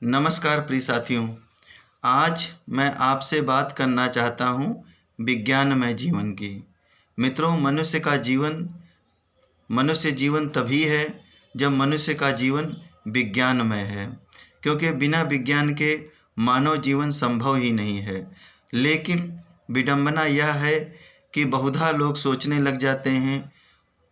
नमस्कार प्रिय साथियों। आज मैं आपसे बात करना चाहता हूँ विज्ञानमय जीवन की। मित्रों, मनुष्य जीवन तभी है जब मनुष्य का जीवन विज्ञानमय है, क्योंकि बिना विज्ञान के मानव जीवन संभव ही नहीं है। लेकिन विडंबना यह है कि बहुधा लोग सोचने लग जाते हैं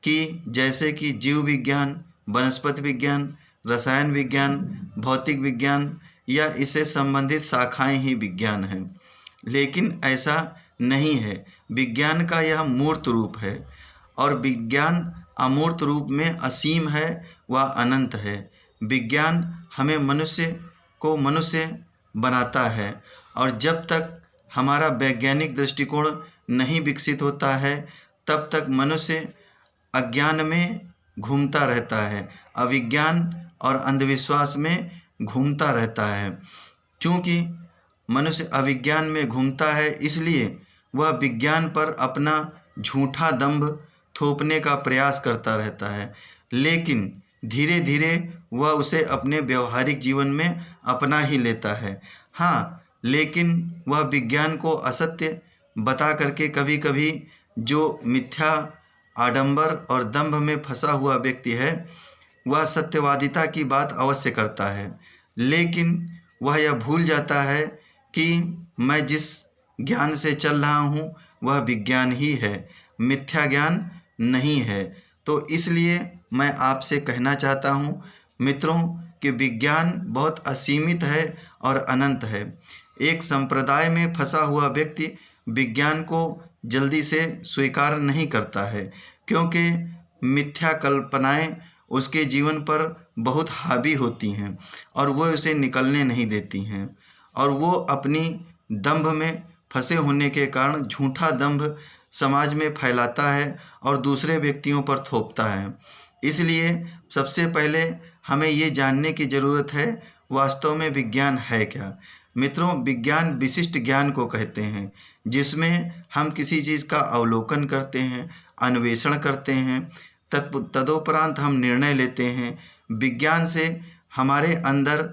कि जैसे कि जीव विज्ञान, वनस्पति विज्ञान, रसायन विज्ञान, भौतिक विज्ञान या इससे संबंधित शाखाएं ही विज्ञान हैं। लेकिन ऐसा नहीं है। विज्ञान का यह मूर्त रूप है और विज्ञान अमूर्त रूप में असीम है व अनंत है। विज्ञान हमें मनुष्य बनाता है और जब तक हमारा वैज्ञानिक दृष्टिकोण नहीं विकसित होता है तब तक मनुष्य अज्ञान में घूमता रहता है, अविज्ञान और अंधविश्वास में घूमता रहता है। क्योंकि मनुष्य अविज्ञान में घूमता है, इसलिए वह विज्ञान पर अपना झूठा दंभ थोपने का प्रयास करता रहता है। लेकिन धीरे धीरे वह उसे अपने व्यवहारिक जीवन में अपना ही लेता है। हाँ, लेकिन वह विज्ञान को असत्य बता करके कभी कभी जो मिथ्या, आडंबर और दंभ में फंसा हुआ व्यक्ति है वह सत्यवादिता की बात अवश्य करता है, लेकिन वह यह भूल जाता है कि मैं जिस ज्ञान से चल रहा हूँ वह विज्ञान ही है, मिथ्या ज्ञान नहीं है। तो इसलिए मैं आपसे कहना चाहता हूँ मित्रों कि विज्ञान बहुत असीमित है और अनंत है। एक संप्रदाय में फंसा हुआ व्यक्ति विज्ञान को जल्दी से स्वीकार नहीं करता है, क्योंकि मिथ्या कल्पनाएं उसके जीवन पर बहुत हावी होती हैं और वो उसे निकलने नहीं देती हैं, और वो अपनी दंभ में फंसे होने के कारण झूठा दंभ समाज में फैलाता है और दूसरे व्यक्तियों पर थोपता है। इसलिए सबसे पहले हमें ये जानने की ज़रूरत है वास्तव में विज्ञान है क्या। मित्रों, विज्ञान विशिष्ट ज्ञान को कहते हैं, जिसमें हम किसी चीज़ का अवलोकन करते हैं, अन्वेषण करते हैं, तदोपरांत हम निर्णय लेते हैं। विज्ञान से हमारे अंदर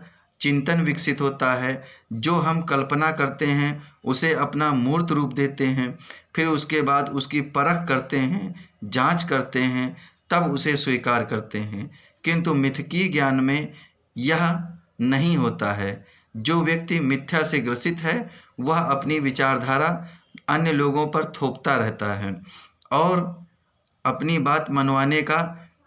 चिंतन विकसित होता है, जो हम कल्पना करते हैं उसे अपना मूर्त रूप देते हैं, फिर उसके बाद उसकी परख करते हैं, जांच करते हैं, तब उसे स्वीकार करते हैं। किंतु मिथकीय ज्ञान में यह नहीं होता है। जो व्यक्ति मिथ्या से ग्रसित है वह अपनी विचारधारा अन्य लोगों पर थोपता रहता है और अपनी बात मनवाने का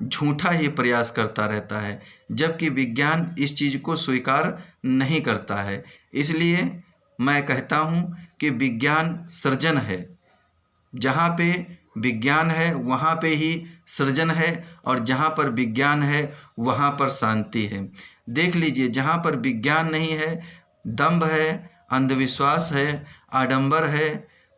झूठा ही प्रयास करता रहता है, जबकि विज्ञान इस चीज़ को स्वीकार नहीं करता है। इसलिए मैं कहता हूँ कि विज्ञान सृजन है। जहाँ पे विज्ञान है वहाँ पे ही सृजन है, और जहाँ पर विज्ञान है वहाँ पर शांति है। देख लीजिए, जहाँ पर विज्ञान नहीं है, दंभ है, अंधविश्वास है, आडंबर है,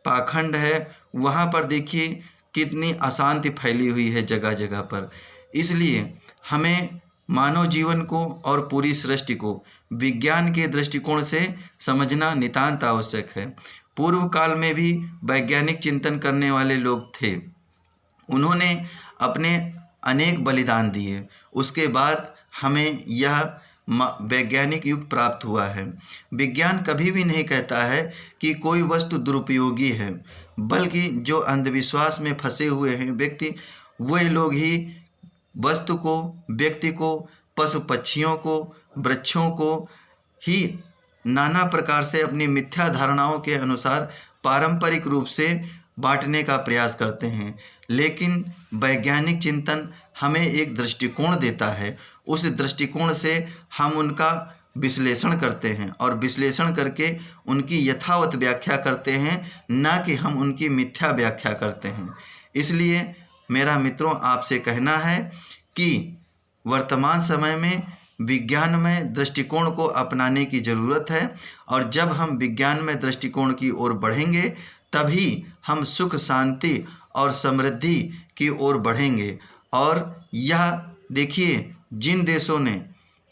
पाखंड है, वहाँ पर देखिए कितनी अशांति फैली हुई है जगह जगह पर। इसलिए हमें मानव जीवन को और पूरी सृष्टि को विज्ञान के दृष्टिकोण से समझना नितांत आवश्यक है। पूर्व काल में भी वैज्ञानिक चिंतन करने वाले लोग थे। उन्होंने अपने अनेक बलिदान दिए, उसके बाद हमें यह वैज्ञानिक युग प्राप्त हुआ है। विज्ञान कभी भी नहीं कहता है कि कोई वस्तु दुरुपयोगी है, बल्कि जो अंधविश्वास में फंसे हुए हैं व्यक्ति, वे लोग ही वस्तु को, व्यक्ति को, पशु पक्षियों को, वृक्षों को ही नाना प्रकार से अपनी मिथ्या धारणाओं के अनुसार पारंपरिक रूप से बांटने का प्रयास करते हैं। लेकिन वैज्ञानिक चिंतन हमें एक दृष्टिकोण देता है, उस दृष्टिकोण से हम उनका विश्लेषण करते हैं और विश्लेषण करके उनकी यथावत व्याख्या करते हैं, ना कि हम उनकी मिथ्या व्याख्या करते हैं। इसलिए मेरा मित्रों आपसे कहना है कि वर्तमान समय में विज्ञानमय दृष्टिकोण को अपनाने की ज़रूरत है, और जब हम विज्ञानमय दृष्टिकोण की ओर बढ़ेंगे तभी हम सुख, शांति और समृद्धि की ओर बढ़ेंगे। और यह देखिए, जिन देशों ने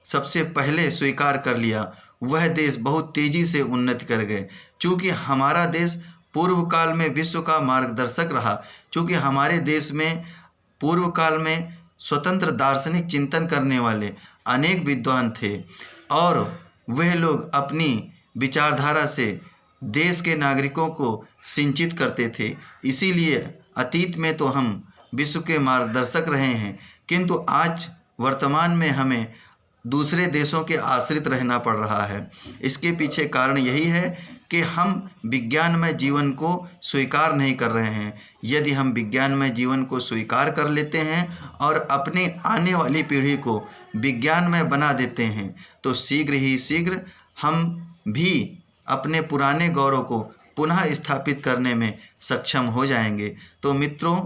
सबसे पहले स्वीकार कर लिया वह देश बहुत तेज़ी से उन्नति कर गए। चूँकि हमारा देश पूर्व काल में विश्व का मार्गदर्शक रहा, चूँकि हमारे देश में पूर्व काल में स्वतंत्र दार्शनिक चिंतन करने वाले अनेक विद्वान थे, और वह लोग अपनी विचारधारा से देश के नागरिकों को सिंचित करते थे। इसीलिए अतीत में तो हम विश्व के मार्गदर्शक रहे हैं, किंतु आज वर्तमान में हमें दूसरे देशों के आश्रित रहना पड़ रहा है। इसके पीछे कारण यही है कि हम विज्ञानमय जीवन को स्वीकार नहीं कर रहे हैं। यदि हम विज्ञानमय जीवन को स्वीकार कर लेते हैं और अपनी आने वाली पीढ़ी को विज्ञानमय बना देते हैं, तो शीघ्र ही शीघ्र हम भी अपने पुराने गौरव को पुनः स्थापित करने में सक्षम हो जाएंगे। तो मित्रों,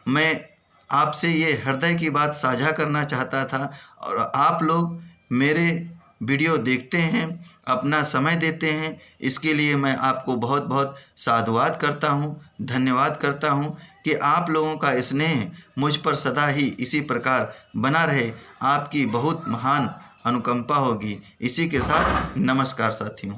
मैं आपसे ये हृदय की बात साझा करना चाहता था, और आप लोग मेरे वीडियो देखते हैं, अपना समय देते हैं, इसके लिए मैं आपको बहुत बहुत साधुवाद करता हूँ, धन्यवाद करता हूँ कि आप लोगों का स्नेह मुझ पर सदा ही इसी प्रकार बना रहे। आपकी बहुत महान अनुकंपा होगी। इसी के साथ नमस्कार साथियों।